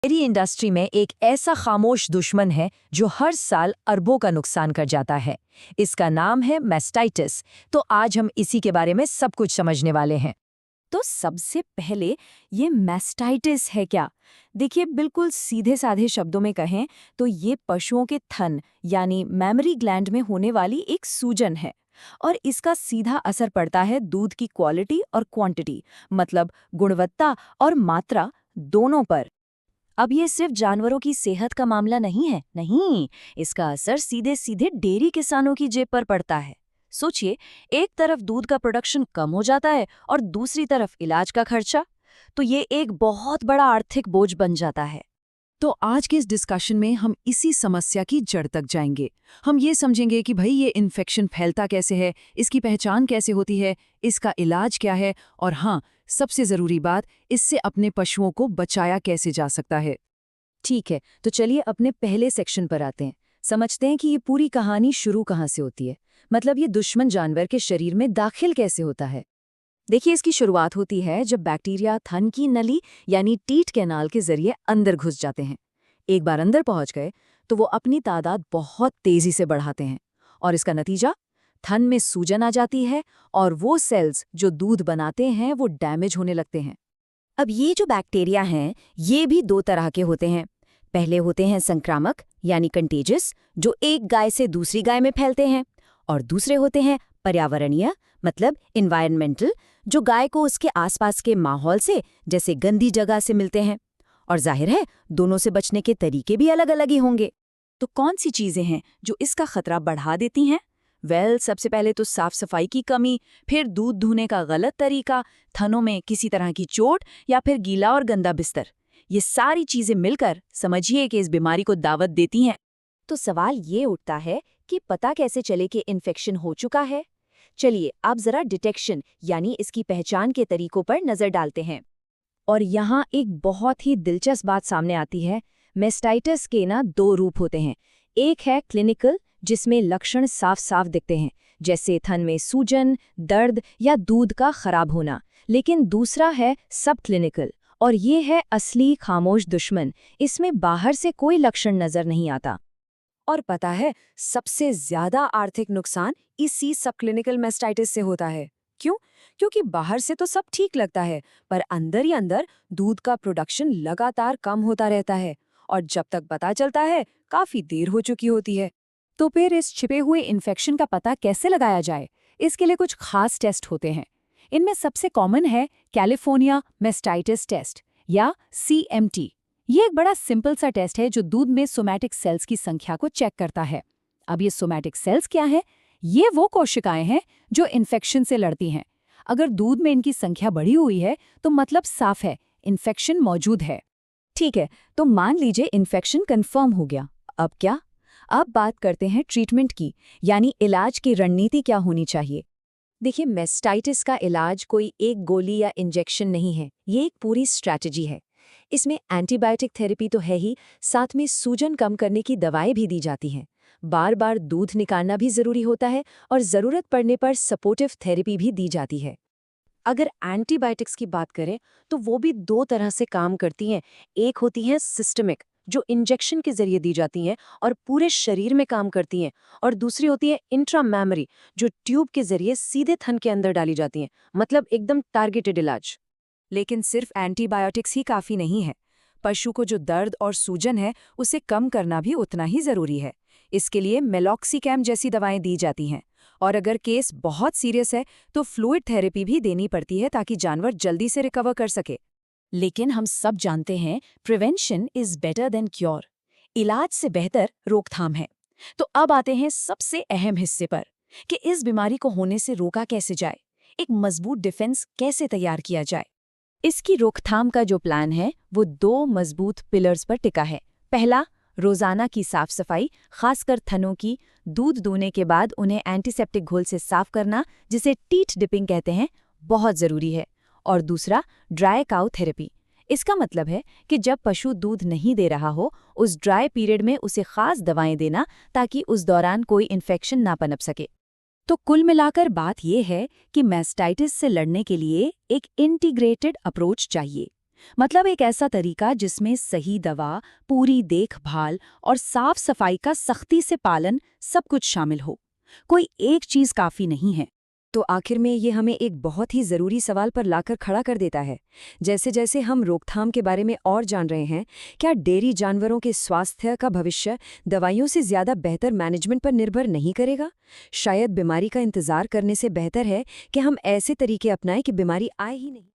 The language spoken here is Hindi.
डेयरी इंडस्ट्री में एक ऐसा खामोश दुश्मन है जो हर साल अरबों का नुकसान कर जाता है। इसका नाम है मैस्टाइटिस। तो आज हम इसी के बारे में सब कुछ समझने वाले हैं। तो सबसे पहले ये मैस्टाइटिस है क्या? देखिए, बिल्कुल सीधे साधे शब्दों में कहें तो ये पशुओं के थन यानी मैमरी ग्लैंड में होने वाली एक सूजन है। और इसका सीधा असर पड़ता है दूध की क्वालिटी और क्वांटिटी, मतलब गुणवत्ता और मात्रा दोनों पर। अब ये सिर्फ जानवरों की सेहत का मामला नहीं है, नहीं, इसका असर सीधे सीधे डेयरी किसानों की जेब पर पड़ता है। सोचिए, एक तरफ दूध का प्रोडक्शन कम हो जाता है और दूसरी तरफ इलाज का खर्चा, तो ये एक बहुत बड़ा आर्थिक बोझ बन जाता है। तो आज के इस डिस्कशन में हम इसी समस्या की जड़ तक जाएंगे। हम ये समझेंगे कि भाई ये इन्फेक्शन फैलता कैसे है, इसकी पहचान कैसे होती है, इसका इलाज क्या है और हाँ, सबसे ज़रूरी बात, इससे अपने पशुओं को बचाया कैसे जा सकता है। ठीक है, तो चलिए अपने पहले सेक्शन पर आते हैं। समझते हैं कि ये पूरी कहानी शुरू कहाँ से होती है। मतलब ये दुश्मन जानवर के शरीर में दाखिल कैसे होता है। देखिए, इसकी शुरुआत होती है जब बैक्टीरिया थन की नली यानी टीट कैनाल के जरिए अंदर घुस जाते हैं। एक बार अंदर पहुंच गए तो वो अपनी तादाद बहुत तेजी से बढ़ाते हैं और इसका नतीजा, थन में सूजन आ जाती है और वो सेल्स जो दूध बनाते हैं वो डैमेज होने लगते हैं। अब ये जो बैक्टीरिया हैं, ये भी दो तरह के होते हैं। पहले होते हैं संक्रामक यानी कंटेजियस, जो एक गाय से दूसरी गाय में फैलते हैं, और दूसरे होते हैं पर्यावरणीय, मतलब इन्वायरमेंटल, जो गाय को उसके आसपास के माहौल से, जैसे गंदी जगह से मिलते हैं। और जाहिर है, दोनों से बचने के तरीके भी अलग अलग ही होंगे। तो कौन सी चीजें हैं जो इसका खतरा बढ़ा देती हैं? सबसे पहले तो साफ सफाई की कमी, फिर दूध धोने का गलत तरीका, थनों में किसी तरह की चोट या फिर गीला और गंदा बिस्तर। ये सारी चीजें मिलकर समझिए कि इस बीमारी को दावत देती हैं। तो सवाल ये उठता है कि पता कैसे चले कि इन्फेक्शन हो चुका है? चलिए अब जरा डिटेक्शन यानी इसकी पहचान के तरीकों पर नजर डालते हैं। और यहाँ एक बहुत ही दिलचस्प बात सामने आती है। मैस्टाइटिस के दो रूप होते हैं। एक है क्लिनिकल, जिसमें लक्षण साफ साफ दिखते हैं, जैसे थन में सूजन, दर्द या दूध का खराब होना। लेकिन दूसरा है सब क्लिनिकल, और ये है असली खामोश दुश्मन। इसमें बाहर से कोई लक्षण नजर नहीं आता। और पता है, सबसे ज्यादा आर्थिक नुकसान इसी सब क्लिनिकल मैस्टाइटिस से होता है। क्यों? क्योंकि बाहर से तो सब ठीक लगता है, पर अंदर ही अंदर दूध का प्रोडक्शन लगातार कम होता रहता है, और जब तक पता चलता है काफी देर हो चुकी होती है। तो फिर इस छिपे हुए इन्फेक्शन का पता कैसे लगाया जाए? इसके लिए कुछ खास टेस्ट होते हैं। इनमें सबसे कॉमन है कैलिफोर्निया मैस्टाइटिस टेस्ट या CMT। ये एक बड़ा सिंपल सा टेस्ट है जो दूध में सोमैटिक सेल्स की संख्या को चेक करता है। अब ये सोमैटिक सेल्स क्या है? ये वो कोशिकाएं हैं जो इन्फेक्शन से लड़ती हैं। अगर दूध में इनकी संख्या बढ़ी हुई है तो मतलब साफ है, इन्फेक्शन मौजूद है। ठीक है, तो मान लीजिए इन्फेक्शन कंफर्म हो गया। अब क्या? अब बात करते हैं ट्रीटमेंट की, यानी इलाज की रणनीति क्या होनी चाहिए। देखिए, मैस्टाइटिस का इलाज कोई एक गोली या इंजेक्शन नहीं है, ये एक पूरी स्ट्रैटेजी है। इसमें एंटीबायोटिक थेरेपी तो है ही, साथ में सूजन कम करने की दवाएं भी दी जाती हैं। बार बार दूध निकालना भी जरूरी होता है और जरूरत पड़ने पर सपोर्टिव थेरेपी भी दी जाती है। अगर एंटीबायोटिक्स की बात करें तो वो भी दो तरह से काम करती हैं। एक होती हैं सिस्टमिक, जो इंजेक्शन के जरिए दी जाती हैं और पूरे शरीर में काम करती हैं, और दूसरी होती है इंट्रामैमरी, जो ट्यूब के जरिए सीधे थन के अंदर डाली जाती हैं, मतलब एकदम टारगेटेड इलाज। लेकिन सिर्फ एंटीबायोटिक्स ही काफ़ी नहीं है। पशु को जो दर्द और सूजन है उसे कम करना भी उतना ही ज़रूरी है। इसके लिए मेलॉक्सिकैम जैसी दवाएं दी जाती हैं, और अगर केस बहुत सीरियस है तो फ्लूइड थेरेपी भी देनी पड़ती है ताकि जानवर जल्दी से रिकवर कर सके। लेकिन हम सब जानते हैं, prevention is better than cure. इलाज से बेहतर रोकथाम है। तो अब आते हैं सबसे अहम हिस्से पर, कि इस बीमारी को होने से रोका कैसे जाए, एक मजबूत डिफेंस कैसे तैयार किया जाए। इसकी रोकथाम का जो प्लान है वो दो मजबूत पिलर्स पर टिका है। पहला, रोजाना की साफ सफाई, खासकर थनों की। दूध दूने के बाद उन्हें एंटीसेप्टिक घोल से साफ करना, जिसे टीट डिपिंग कहते हैं, बहुत जरूरी है। और दूसरा, ड्राई काउ थेरेपी। इसका मतलब है कि जब पशु दूध नहीं दे रहा हो, उस ड्राई पीरियड में उसे खास दवाएं देना ताकि उस दौरान कोई इन्फेक्शन ना पनप सके। तो कुल मिलाकर बात यह है कि मैस्टाइटिस से लड़ने के लिए एक इंटीग्रेटेड अप्रोच चाहिए। मतलब एक ऐसा तरीका जिसमें सही दवा, पूरी देखभाल और साफ सफाई का सख्ती से पालन सब कुछ शामिल हो। कोई एक चीज काफी नहीं है। तो आखिर में ये हमें एक बहुत ही ज़रूरी सवाल पर लाकर खड़ा कर देता है। जैसे जैसे हम रोकथाम के बारे में और जान रहे हैं, क्या डेयरी जानवरों के स्वास्थ्य का भविष्य दवाइयों से ज़्यादा बेहतर मैनेजमेंट पर निर्भर नहीं करेगा? शायद बीमारी का इंतज़ार करने से बेहतर है कि हम ऐसे तरीके अपनाएं कि बीमारी आए ही नहीं।